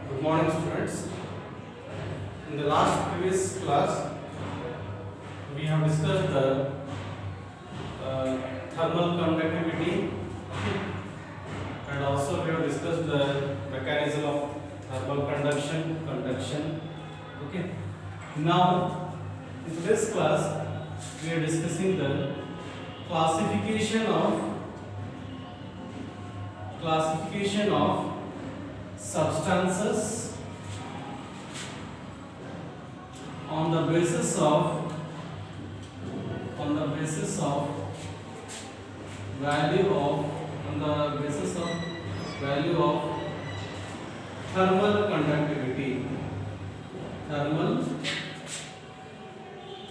Good morning, students. In the last previous class, we have discussed the thermal conductivity, and also we have discussed the mechanism of thermal conduction. Okay. Now, in today's class, we are discussing the classification of substances on the basis of value of thermal conductivity. Thermal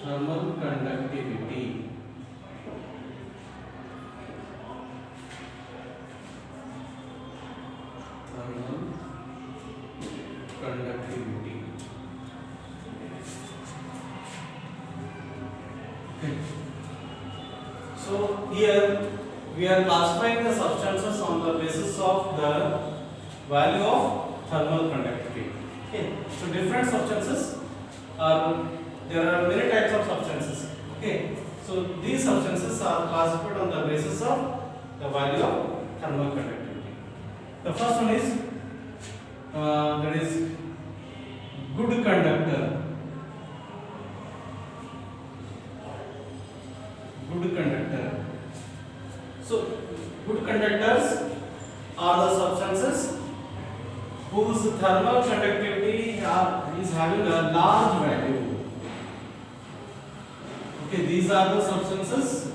conductivity. Thermal conductivity. Okay. So here we are classifying the substances on the basis of the value of thermal conductivity. Okay. So different substances there are many types of substances. Okay. So these substances are classified on the basis of the value of thermal conductivity. The first one is that is good conductor. Good conductor. So good conductors are the substances whose thermal conductivity is having a large value. Okay, these are the substances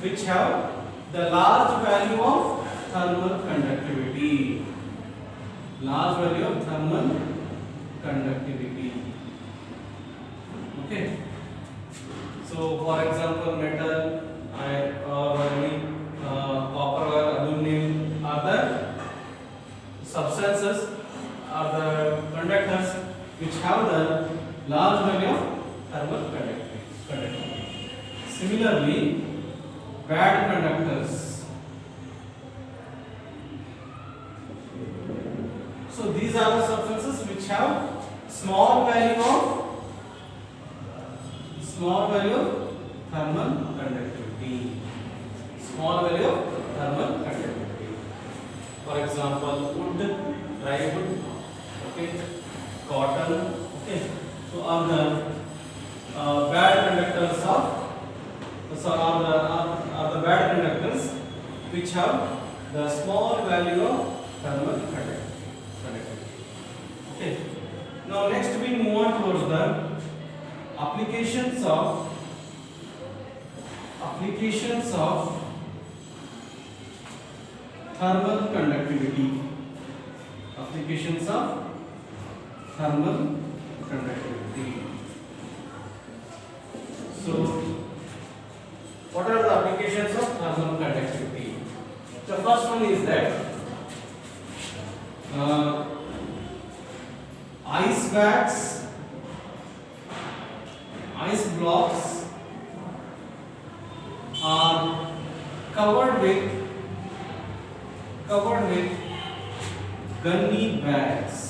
which have the large value of thermal conductivity. Large value of thermal conductivity. Okay. So, for example, metal, iron, or any copper or aluminum are the substances, are the conductors which have the large value of thermal conductivity. Similarly, bad conductors. So these are the substances which have small value of thermal conductivity. Small value of thermal conductivity. For example, wood, dry wood, okay, cotton, okay. So are the bad conductors are the bad conductors which have the small value of thermal conductivity. Okay. Now next we move on towards the applications of thermal conductivity. Applications of thermal conductivity. So, what are the applications of thermal conductivity? The first one is that ice bags, ice blocks are covered with gunny bags.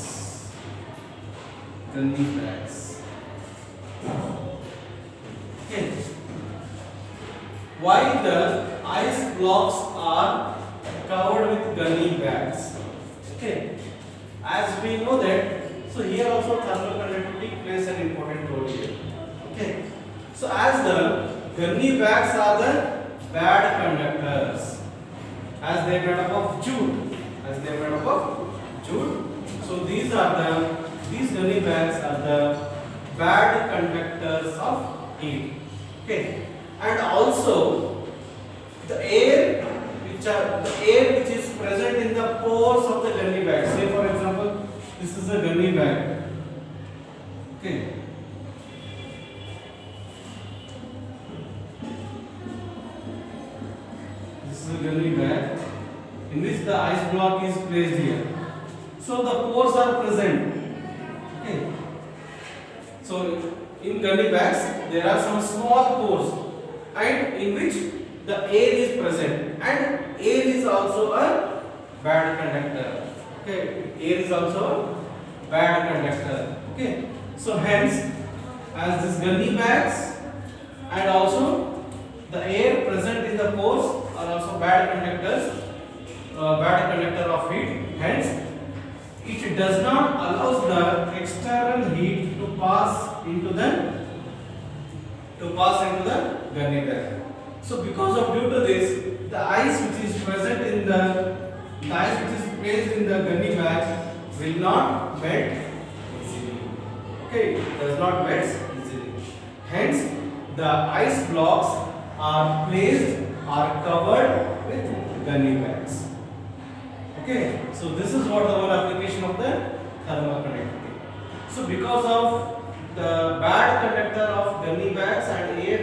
Okay. Why the ice blocks are covered with gunny bags? Okay. As we know that, so here also thermal conductivity plays an important role here. Okay. So as the gunny bags are the bad conductors, as they are made up of jute. So these gunny bags are the bad conductors of heat. Okay. And also the air which is present in the pores of the gunny bag. Say for example, this is a gunny bag. Okay. This is a gunny bag in which the ice block is placed here. So the pores are present. Okay. So in gunny bags there are some small pores and in which the air is present, and air is also a bad conductor. Okay, air is also bad conductor. Okay, so hence, as this gunny bags and also the air present in the pores are also bad conductors, bad conductor of heat. Hence, it does not allow the external heat to pass into the gunny bag. So because of due to this, the ice which is present in the ice which is placed in the gunny bag will not melt easily. Okay, it does not melt easily. Hence, the ice blocks are covered with gunny bags. Okay, so this is what our application of the thermal conductivity. So because of the bad conductor of gunny bags and air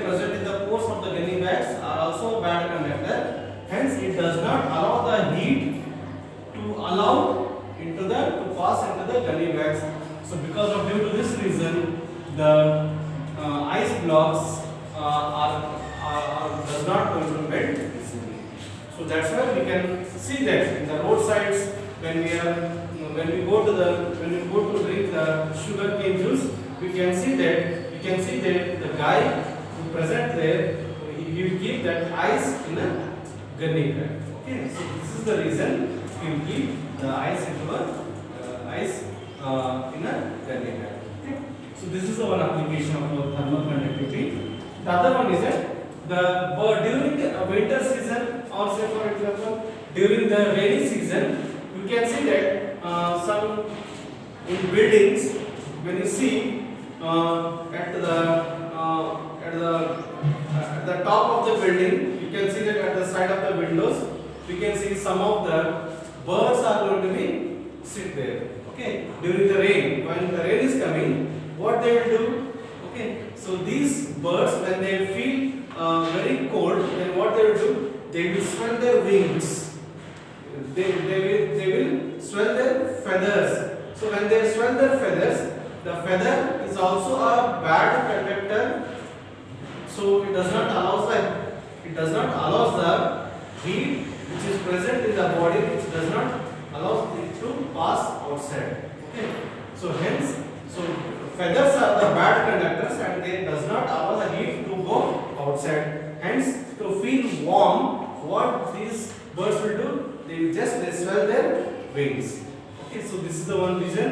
present in the pores of the gunny bags are also bad conductor. Hence, it does not allow the heat to pass into the gunny bags. So because of due to this reason, the ice blocks does not going to melt easily. So that's why we can see that in the roadsides when we go to drink the sugar cane juice, we can see that the guy who present there, he will keep that ice in a gunny bag. Okay, so this is the reason he will keep the ice into in a gunny bag. Okay, so this is the one application of thermal conductivity. The other one is that during the winter season, or say for example during the rainy season, you can see that some in buildings, when you see at the top of the building, you can see that at the side of the windows, you can see some of the birds are going to be sit there. Okay, during the rain, when the rain is coming, what they will do? Okay, so these birds, when they feel very cold, then what they will do? They will swell their wings. They will swell their feathers. So when they swell their feathers, the feather is also a bad conductor. So it does not allow the heat which is present in the body, which does not allow it to pass outside. Okay. So hence, feathers are the bad conductors and they does not allow the heat to go outside. Hence, to feel warm, what these birds will do? They will just swell their wings. Okay, so this is the one reason.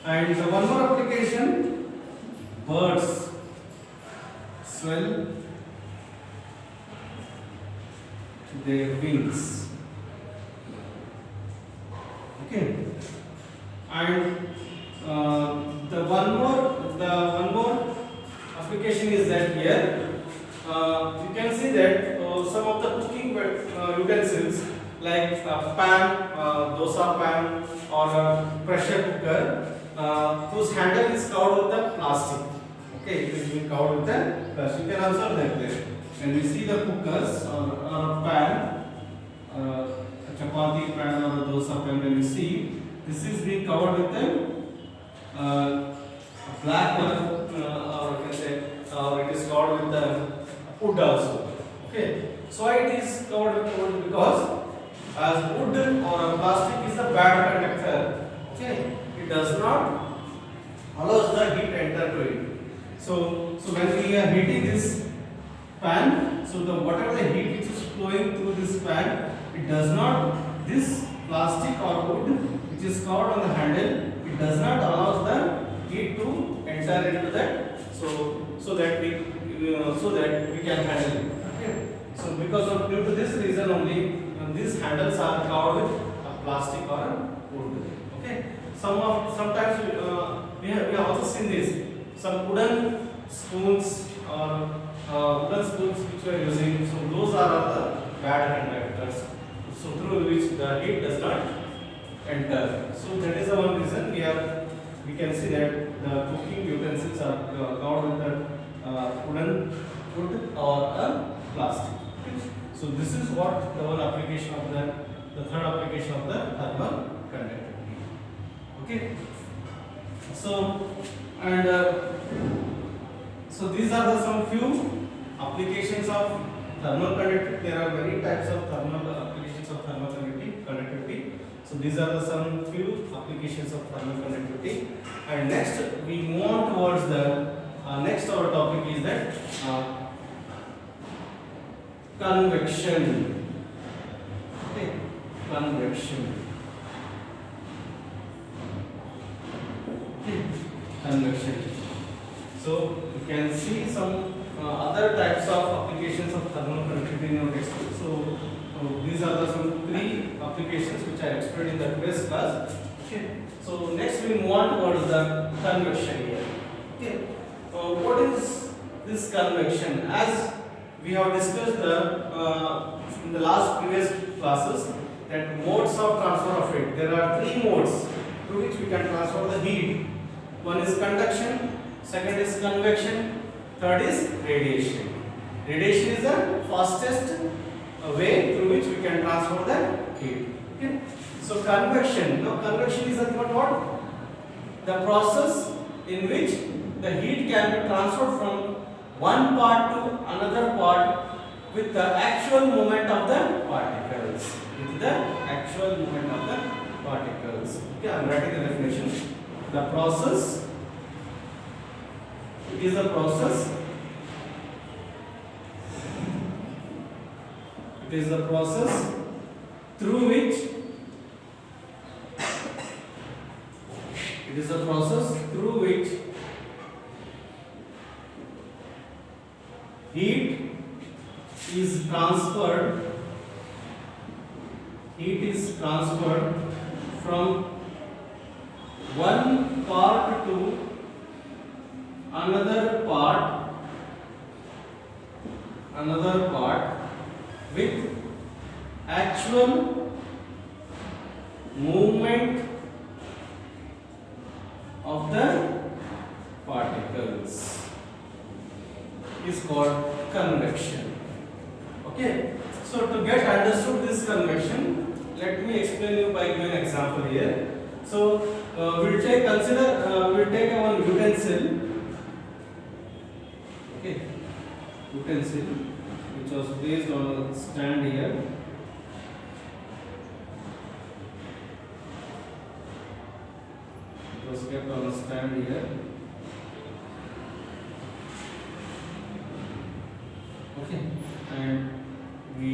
And one more application, birds swell their wings. Okay, and the one more application is that here you can see that some of the cooking utensils like a pan, dosa pan or a pressure cooker, whose handle is covered with the plastic. Okay, it is being covered with the plastic. You can observe that there. When we see the cookers or a pan, a chapati pan or a dosa pan, when you see, this is being covered with the black color, or you can say, it is covered with the wood also. Okay, so why it is covered with wood? Because as wood or a plastic is a bad conductor. Okay, it does not allows the heat enter to it. So when we are heating this pan, so the whatever the heat which is flowing through this pan, it does not, this plastic or wood which is covered on the handle, it does not allow the heat to enter into that, so that we can handle it. Okay, so because of due to this reason only, these handles are covered with a plastic or a wood. Okay, sometimes we have also seen this, some wooden spoons or wooden spoons which we are using, so those are the bad conductors, so through which the heat does not enter. So that is the one reason we can see that the cooking utensils are covered with the wood or a plastic. Okay. So this is what the one application of the third application of the thermal conductivity. Okay. So so these are some few applications of thermal conductivity. There are many types of thermal applications of thermal these are the some few applications of thermal conductivity. And next we move on towards the next our topic is that convection. Okay, convection. Okay, convection. So you can see some other types of applications of thermal conductivity in your textbook. So these are the some three applications which I explained in the previous class. Okay. So next we move on towards the convection here. Okay. What is this convection? As we have discussed in the last previous classes that modes of transfer of heat. There are three modes through which we can transfer the heat. One is conduction, second is convection, third is radiation. Radiation is the fastest way through which we can transfer the heat. Okay. So convection. Now convection is nothing but what? The process in which the heat can be transferred from one part to another part with the actual movement of the particles. With the actual movement of the particles. Okay, I am writing the definition. The process. It is a process. It is the process through which heat is transferred from one part to another part with actual movement of the particles is called convection. Okay, so to get understood this convection, let me explain you by giving an example here. So we'll take one utensil. Okay, utensil which was placed on a stand here. It was kept on a stand here. Okay, and we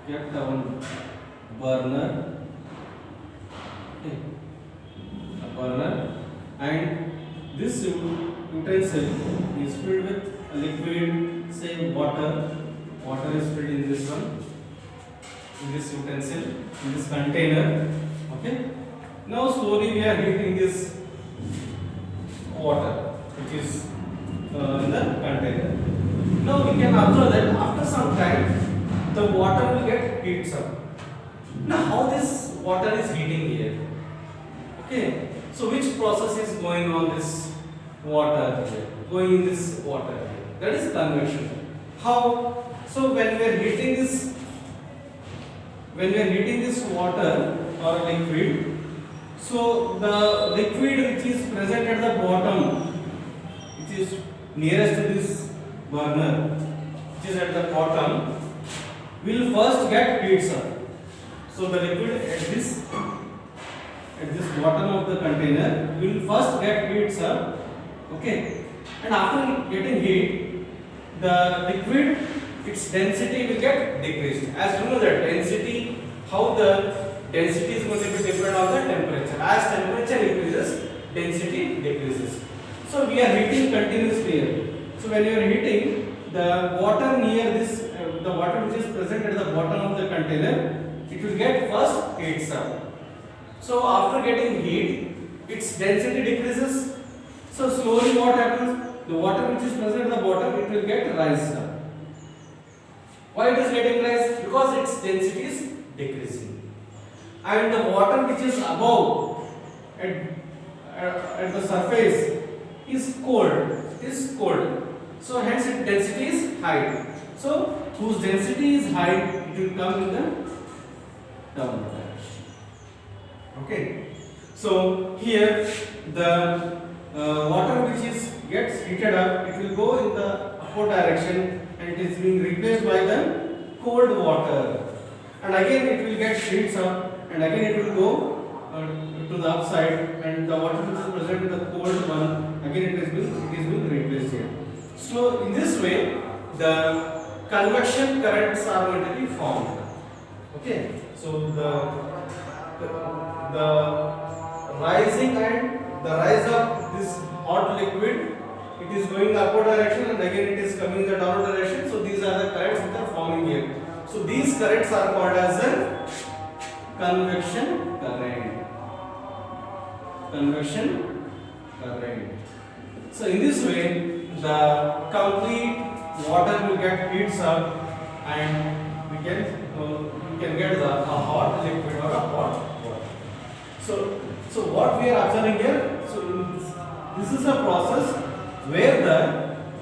kept one burner. Okay, a burner, and this utensil is filled with a liquid, say water. Water is filled in this one, in this utensil, in this container. Okay. Now slowly we are heating this water, which is in the container. Now we can observe that after some time, the water will get heats up. Now how this water is heating here? Okay. So which process is going on this water here? Going in this water here? That is convection. How? So when we are heating this water or liquid, so the liquid which is present at the bottom, which is nearest to this burner, which is at the bottom, will first get heats up. So the liquid at this bottom of the container will first get heats up. Okay, and after getting heat, the liquid, its density will get decreased. As you know that density, how the density is going to be dependent on the temperature. As temperature increases, density decreases. So we are heating continuously here. So when you are heating, the water near this, the water which is present at the bottom of the container, it will get first heats up. So after getting heat, its density decreases. So slowly what happens? The water which is present at the bottom, it will get raised up. Why it is getting raised? Because its density is decreasing. And the water which is above at the surface is cold. So hence its density is high. So whose density is high, it will come in the downward direction. Okay. So here the water which gets heated up, it will go in the upward direction, and it is being replaced by the cold water. and again it will get heats up, and again it will go to the upside, and the water which is present in the cold one, again it is being replaced here. So in this way the convection currents are going to be formed. Okay, so the rising and the rise of this hot liquid, it is going upward direction, and again it is coming in the downward direction. So these are the currents which are forming here. So these currents are called as a convection current. Convection current. So in this way the complete water will get heats up, and we can get a hot liquid or a hot water. So what we are observing here, so this is a process where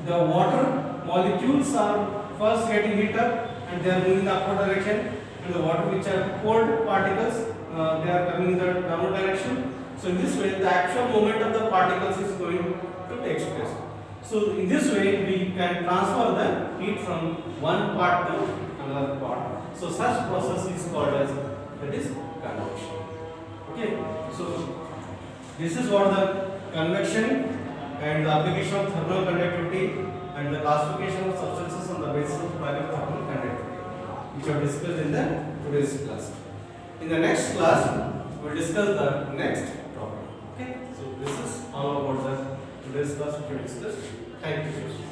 the water molecules are first getting heat up, and they are moving in the upward direction, and the water which are cold particles, they are coming in the downward direction. So in this way the actual movement of the particles is going to take place. So in this way we can transfer the heat from one part to another part. So such process is called as, that is, convection. Okay, so this is what the convection and the application of thermal conductivity and the classification of substances on the basis of value of thermal conductivity, which are discussed in the today's class. In the next class we will discuss the next topic. Okay, so this is all about the today's class which we discussed. Thank you.